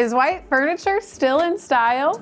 Is white furniture still in style?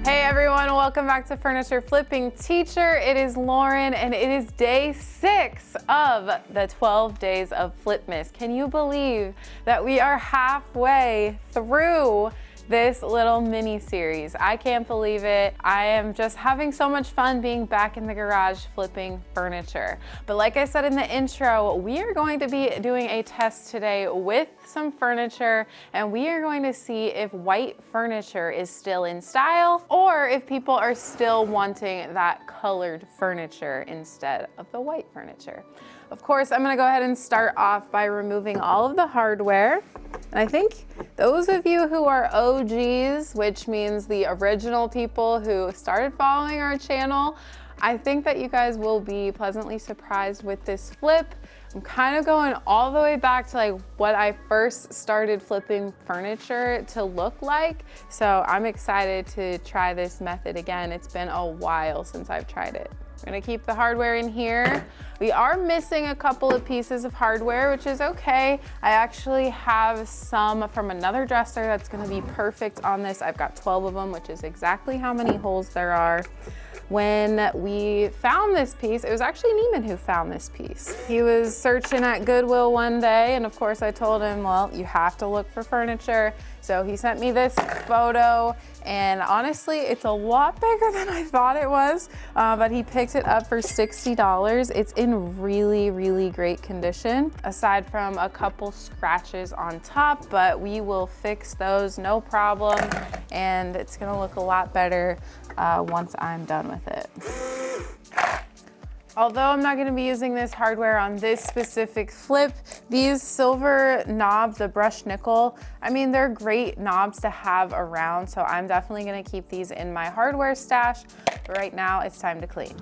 Hey everyone, welcome back to Furniture Flipping Teacher. It is Lauren and it is day 6 of the 12 days of Flipmas. Can you believe that we are halfway through this little mini series? I can't believe it. I am just having so much fun being back in the garage flipping furniture. But like I said in the intro, we are going to be doing a test today with some furniture, and we are going to see if white furniture is still in style or if people are still wanting that colored furniture instead of the white furniture. Of course, I'm gonna go ahead and start off by removing all of the hardware. And I think those of you who are OGs, which means the original people who started following our channel, I think that you guys will be pleasantly surprised with this flip. I'm kind of going all the way back to like what I first started flipping furniture to look like. So I'm excited to try this method again. It's been a while since I've tried it. We're gonna keep the hardware in here. We are missing a couple of pieces of hardware, which is okay. I actually have some from another dresser that's gonna be perfect on this. I've got 12 of them, which is exactly how many holes there are. When we found this piece, it was actually Neiman who found this piece. He was searching at Goodwill one day, and of course I told him, well, you have to look for furniture. So he sent me this photo, and honestly, it's a lot bigger than I thought it was, but he picked it up for $60. It's in really, really great condition, aside from a couple scratches on top, but we will fix those, no problem, and it's gonna look a lot better once I'm done with it. Although I'm not gonna be using this hardware on this specific flip, these silver knobs, the brushed nickel, I mean, they're great knobs to have around, so I'm definitely gonna keep these in my hardware stash. But right now, it's time to clean.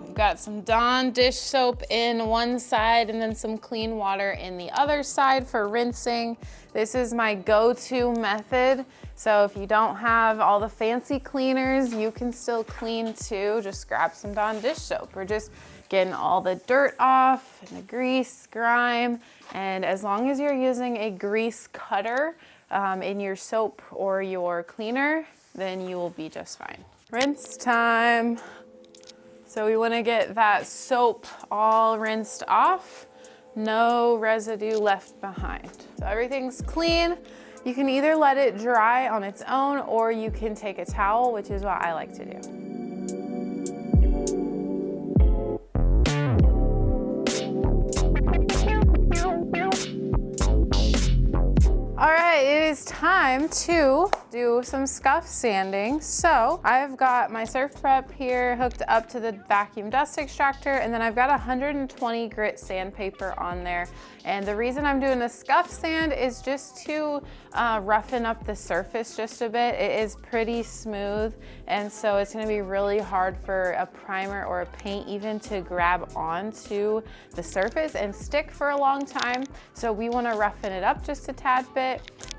We've got some Dawn dish soap in one side and then some clean water in the other side for rinsing. This is my go-to method. So if you don't have all the fancy cleaners, you can still clean too. Just grab some Dawn dish soap. We're just getting all the dirt off and the grease, grime. And as long as you're using a grease cutter in your soap or your cleaner, then you will be just fine. Rinse time. So we want to get that soap all rinsed off. No residue left behind. So everything's clean. You can either let it dry on its own or you can take a towel, which is what I like to do. All right, it is time to do some scuff sanding. So I've got my Surf Prep here hooked up to the vacuum dust extractor, and then I've got 120 grit sandpaper on there. And the reason I'm doing a scuff sand is just to roughen up the surface just a bit. It is pretty smooth, and so it's gonna be really hard for a primer or a paint even to grab onto the surface and stick for a long time. So we wanna roughen it up just a tad bit.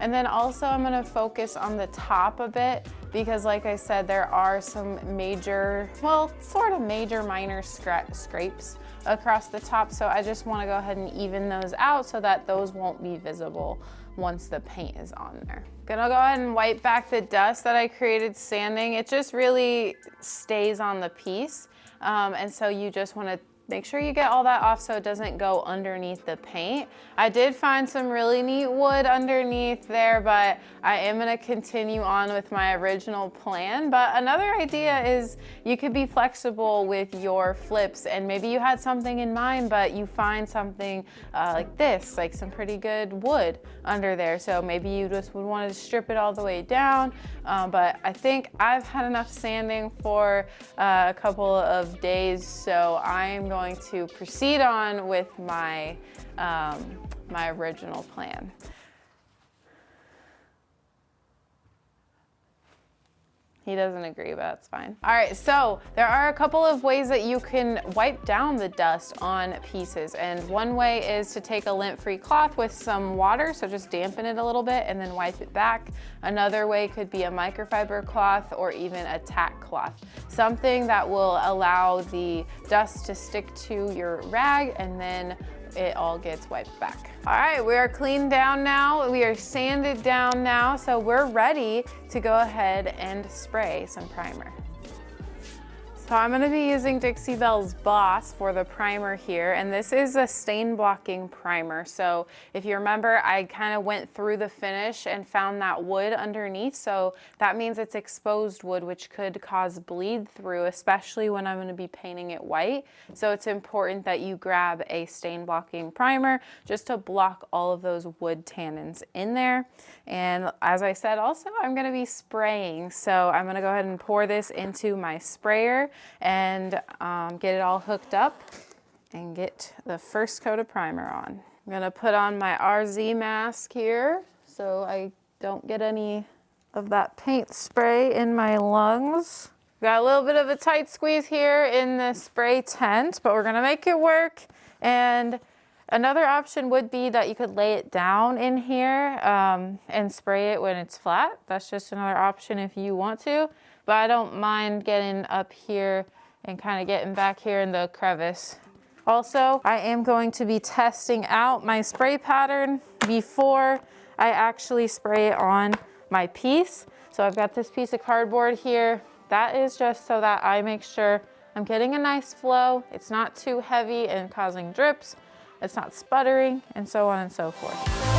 And then also I'm gonna focus on the top a bit because like I said, there are some major, well, sort of major minor scrapes across the top. So I just wanna go ahead and even those out so that those won't be visible once the paint is on there. Gonna go ahead and wipe back the dust that I created sanding. It just really stays on the piece. And so you just wanna make sure you get all that off so it doesn't go underneath the paint. I did find some really neat wood underneath there, but I am gonna continue on with my original plan. But another idea is you could be flexible with your flips, and maybe you had something in mind, but you find something like this, like some pretty good wood under there. So maybe you just would want to strip it all the way down. But I think I've had enough sanding for a couple of days, so I'm going to proceed on with my my original plan. He doesn't agree, but that's fine. All right, so there are a couple of ways that you can wipe down the dust on pieces. And one way is to take a lint-free cloth with some water, so just dampen it a little bit and then wipe it back. Another way could be a microfiber cloth or even a tack cloth. Something that will allow the dust to stick to your rag and then it all gets wiped back. All right, we are cleaned down now. We are sanded down now, so we're ready to go ahead and spray some primer. So I'm gonna be using Dixie Belle's Boss for the primer here, and this is a stain blocking primer. So if you remember, I kind of went through the finish and found that wood underneath. So that means it's exposed wood, which could cause bleed through, especially when I'm gonna be painting it white. So it's important that you grab a stain blocking primer just to block all of those wood tannins in there. And as I said, also, I'm gonna be spraying. So I'm gonna go ahead and pour this into my sprayer and get it all hooked up and get the first coat of primer on. I'm gonna put on my RZ mask here so I don't get any of that paint spray in my lungs. Got a little bit of a tight squeeze here in the spray tent, but we're gonna make it work. And another option would be that you could lay it down in here and spray it when it's flat. That's just another option if you want to. But I don't mind getting up here and kind of getting back here in the crevice. Also, I am going to be testing out my spray pattern before I actually spray it on my piece. So I've got this piece of cardboard here. That is just so that I make sure I'm getting a nice flow. It's not too heavy and causing drips. It's not sputtering, and so on and so forth.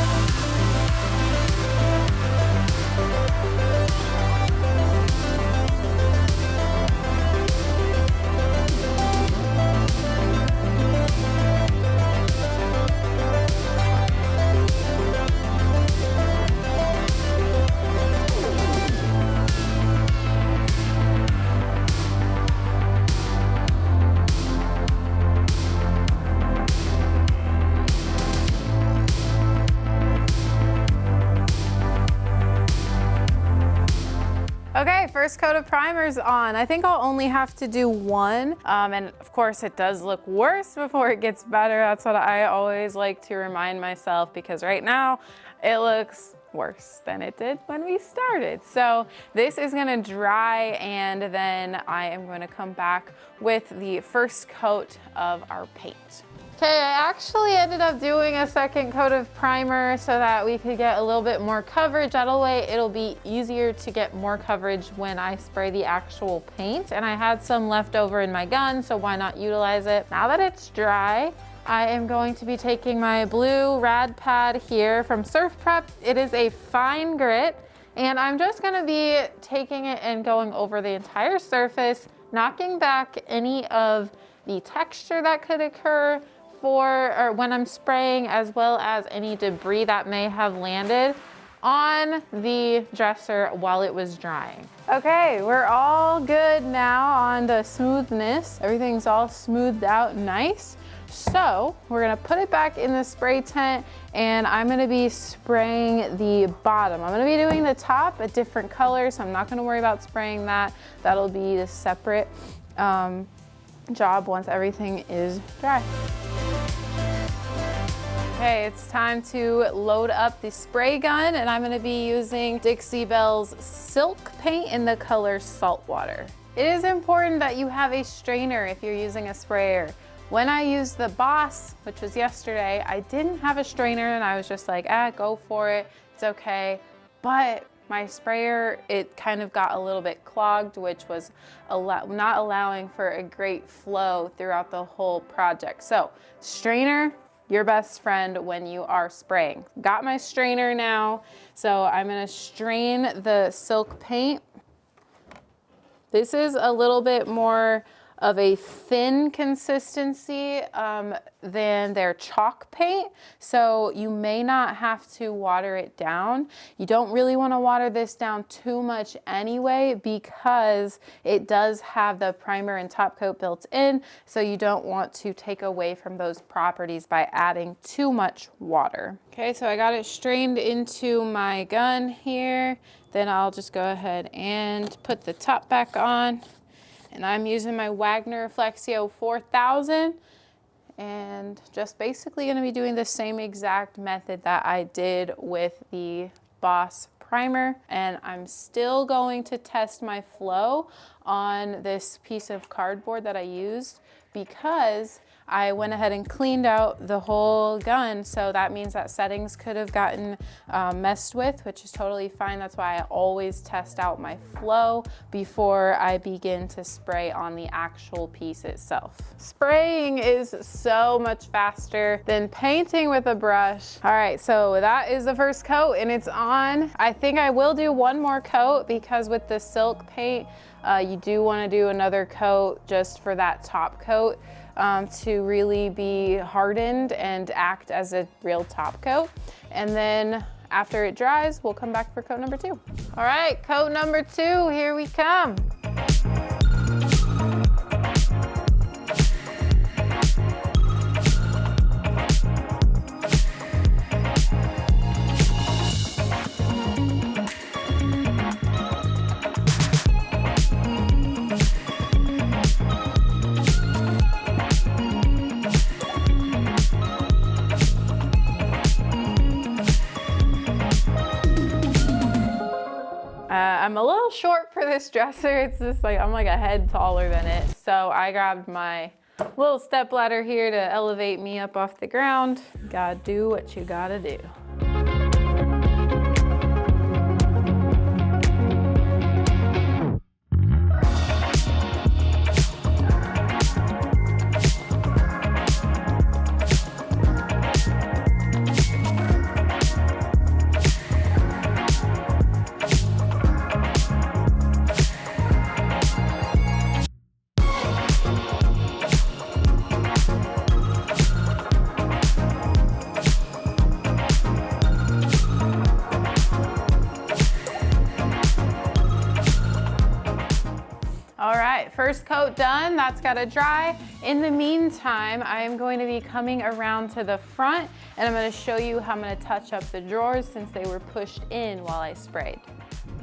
Okay, first coat of primer's on. I think I'll only have to do one. And of course it does look worse before it gets better. That's what I always like to remind myself, because right now it looks worse than it did when we started. So this is gonna dry and then I am gonna come back with the first coat of our paint. Okay, I actually ended up doing a second coat of primer so that we could get a little bit more coverage. That way it'll be easier to get more coverage when I spray the actual paint. And I had some left over in my gun, so why not utilize it? Now that it's dry, I am going to be taking my blue rad pad here from Surf Prep. It is a fine grit, and I'm just gonna be taking it and going over the entire surface, knocking back any of the texture that could occur when I'm spraying, as well as any debris that may have landed on the dresser while it was drying. Okay, we're all good now on the smoothness. Everything's all smoothed out nice. So we're gonna put it back in the spray tent and I'm gonna be spraying the bottom. I'm gonna be doing the top a different color, so I'm not gonna worry about spraying that. That'll be a separate job once everything is dry. Okay, it's time to load up the spray gun, and I'm gonna be using Dixie Belle's Silk paint in the color Saltwater. It is important that you have a strainer if you're using a sprayer. When I used the Boss, which was yesterday, I didn't have a strainer and I was just like, go for it, it's okay. But my sprayer, it kind of got a little bit clogged, which was not allowing for a great flow throughout the whole project. So strainer, your best friend when you are spraying. Got my strainer now, so I'm gonna strain the silk paint. This is a little bit more of a thin consistency than their chalk paint, so you may not have to water it down. You don't really want to water this down too much anyway, because it does have the primer and top coat built in, so you don't want to take away from those properties by adding too much water. Okay, so I got it strained into my gun here. Then I'll just go ahead and put the top back on. And I'm using my Wagner Flexio 4000. And just basically gonna be doing the same exact method that I did with the Boss primer. And I'm still going to test my flow on this piece of cardboard that I used, because I went ahead and cleaned out the whole gun, so that means that settings could have gotten messed with, which is totally fine. That's why I always test out my flow before I begin to spray on the actual piece itself. Spraying is so much faster than painting with a brush. All right, so that is the first coat and it's on. I think I will do one more coat, because with the silk paint, you do want to do another coat just for that top coat to really be hardened and act as a real top coat. And then after it dries, we'll come back for coat number 2. All right, coat number 2, here we come. I'm a little short for this dresser. It's just like, I'm like a head taller than it. So I grabbed my little step ladder here to elevate me up off the ground. Gotta do what you gotta do. All right, first coat done, that's gotta dry. In the meantime, I am going to be coming around to the front and I'm gonna show you how I'm gonna touch up the drawers since they were pushed in while I sprayed.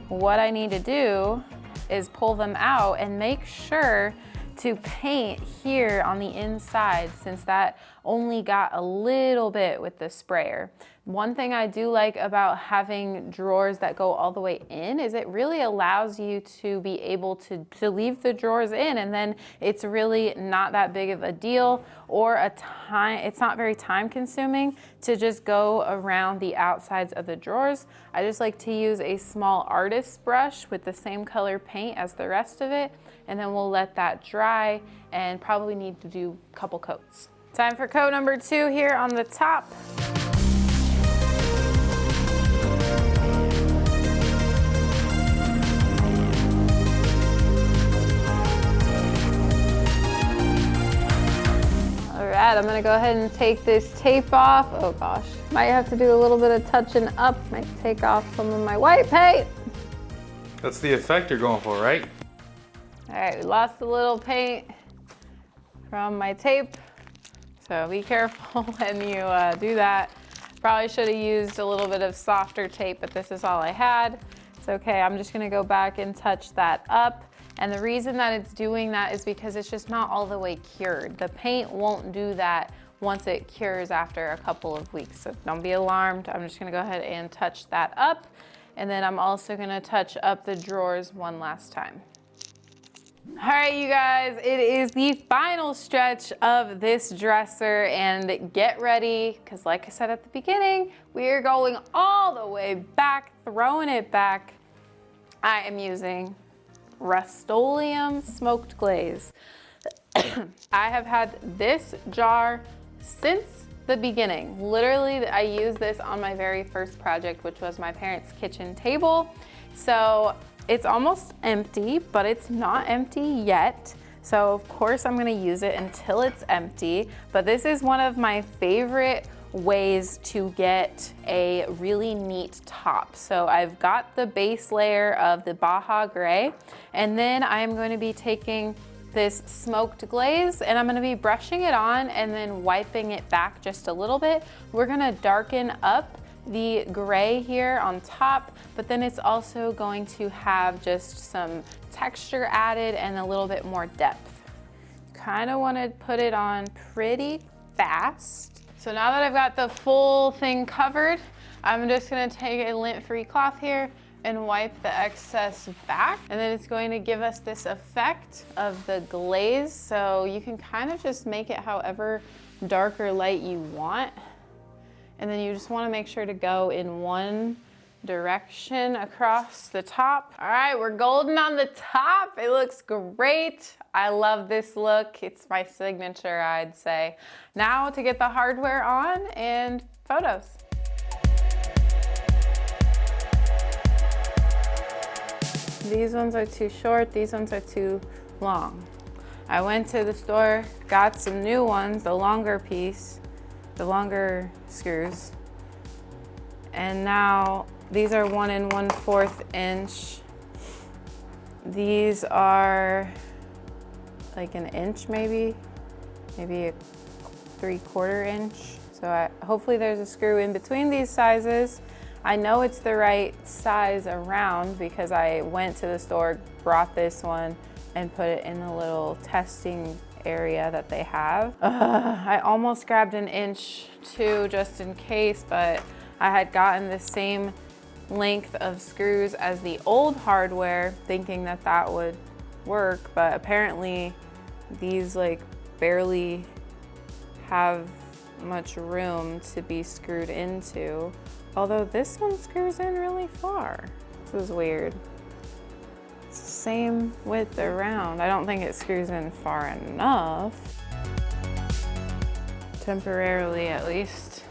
What I need to do is pull them out and make sure to paint here on the inside, since that only got a little bit with the sprayer. One thing I do like about having drawers that go all the way in is it really allows you to be able to leave the drawers in, and then it's really not that big of a deal, or it's not very time consuming to just go around the outsides of the drawers. I just like to use a small artist brush with the same color paint as the rest of it, and then we'll let that dry and probably need to do a couple coats. Time for coat number 2 here on the top. All right, I'm gonna go ahead and take this tape off. Oh gosh, might have to do a little bit of touching up. Might take off some of my white paint. That's the effect you're going for, right? All right, we lost a little paint from my tape, so be careful when you do that. Probably should have used a little bit of softer tape, but this is all I had. It's okay, I'm just gonna go back and touch that up. And the reason that it's doing that is because it's just not all the way cured. The paint won't do that once it cures after a couple of weeks, so don't be alarmed. I'm just gonna go ahead and touch that up. And then I'm also gonna touch up the drawers one last time. All right, you guys, it is the final stretch of this dresser, and get ready, because like I said at the beginning, we are going all the way back, throwing it back. I am using Rustoleum Smoked Glaze. I have had this jar since the beginning. Literally, I used this on my very first project, which was my parents' kitchen table. So it's almost empty, but it's not empty yet. So of course I'm gonna use it until it's empty. But this is one of my favorite ways to get a really neat top. So I've got the base layer of the Baja Gray, and then I'm going to be taking this smoked glaze and I'm gonna be brushing it on and then wiping it back just a little bit. We're gonna darken up the gray here on top, but then it's also going to have just some texture added and a little bit more depth. Kind of want to put it on pretty fast. So now that I've got the full thing covered, I'm just gonna take a lint-free cloth here and wipe the excess back. And then it's going to give us this effect of the glaze. So you can kind of just make it however dark or light you want. And then you just wanna make sure to go in one direction across the top. All right, we're golden on the top. It looks great. I love this look. It's my signature, I'd say. Now to get the hardware on and photos. These ones are too short, these ones are too long. I went to the store, got some new ones, the longer piece, the longer screws. And now these are 1 1/4 inch. These are like an inch maybe a 3/4 inch. So hopefully there's a screw in between these sizes. I know it's the right size around because I went to the store, brought this one, and put it in a little testing area that they have. I almost grabbed an inch too, just in case, but I had gotten the same length of screws as the old hardware, thinking that that would work, but apparently these like barely have much room to be screwed into. Although this one screws in really far. This is weird. It's the same width around. I don't think it screws in far enough. Temporarily, at least.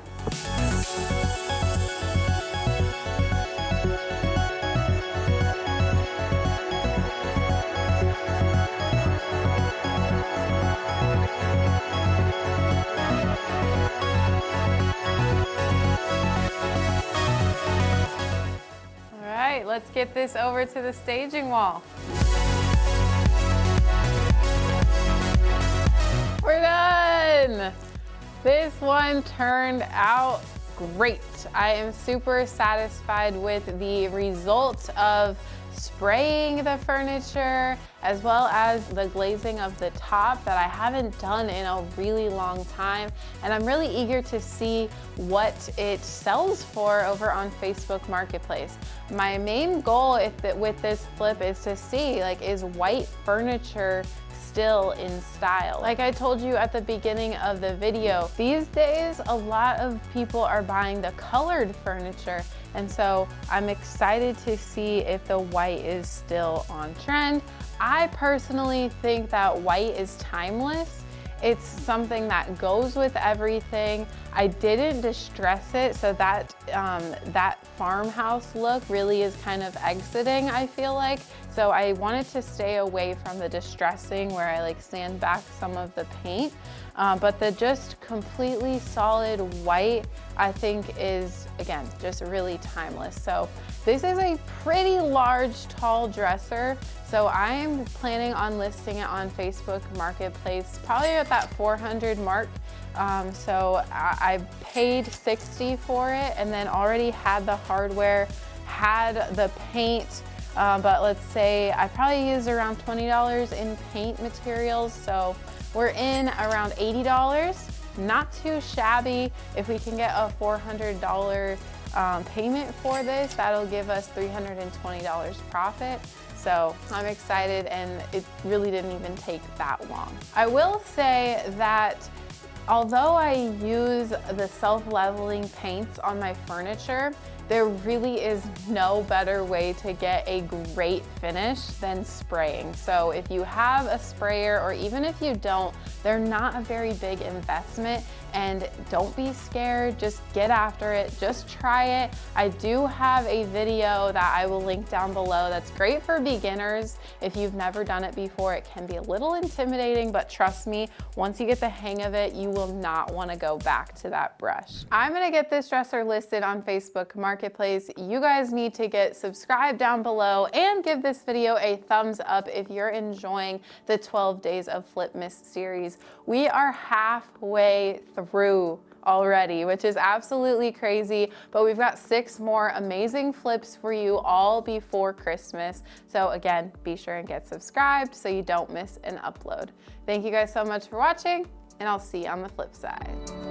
Let's get this over to the staging wall. We're done! This one turned out great. I am super satisfied with the result of spraying the furniture as well as the glazing of the top that I haven't done in a really long time. And I'm really eager to see what it sells for over on Facebook Marketplace. My main goal with this flip is to see, like, is white furniture still in style? Like I told you at the beginning of the video, these days a lot of people are buying the colored furniture, and so I'm excited to see if the white is still on trend. I personally think that white is timeless. It's something that goes with everything. I didn't distress it, so that that farmhouse look really is kind of exiting, I feel like. So I wanted to stay away from the distressing where I like sand back some of the paint. But the just completely solid white, I think is, again, just really timeless. So this is a pretty large, tall dresser. So I'm planning on listing it on Facebook Marketplace, probably at that 400 mark. So I paid $60 for it and then already had the hardware, had the paint, but let's say I probably used around $20 in paint materials. So we're in around $80, not too shabby. If we can get a $400 payment for this, that'll give us $320 profit. So I'm excited, and it really didn't even take that long. I will say that although I use the self-leveling paints on my furniture, there really is no better way to get a great finish than spraying. So if you have a sprayer, or even if you don't, they're not a very big investment, and don't be scared, just get after it, just try it. I do have a video that I will link down below that's great for beginners. If you've never done it before, it can be a little intimidating, but trust me, once you get the hang of it, you will not want to go back to that brush. I'm gonna get this dresser listed on Facebook Marketplace. You guys need to get subscribed down below and give this video a thumbs up if you're enjoying the 12 Days of Flipmas series. We are halfway through already, which is absolutely crazy. But we've got 6 more amazing flips for you all before Christmas. So again, be sure and get subscribed so you don't miss an upload. Thank you guys so much for watching, and I'll see you on the flip side.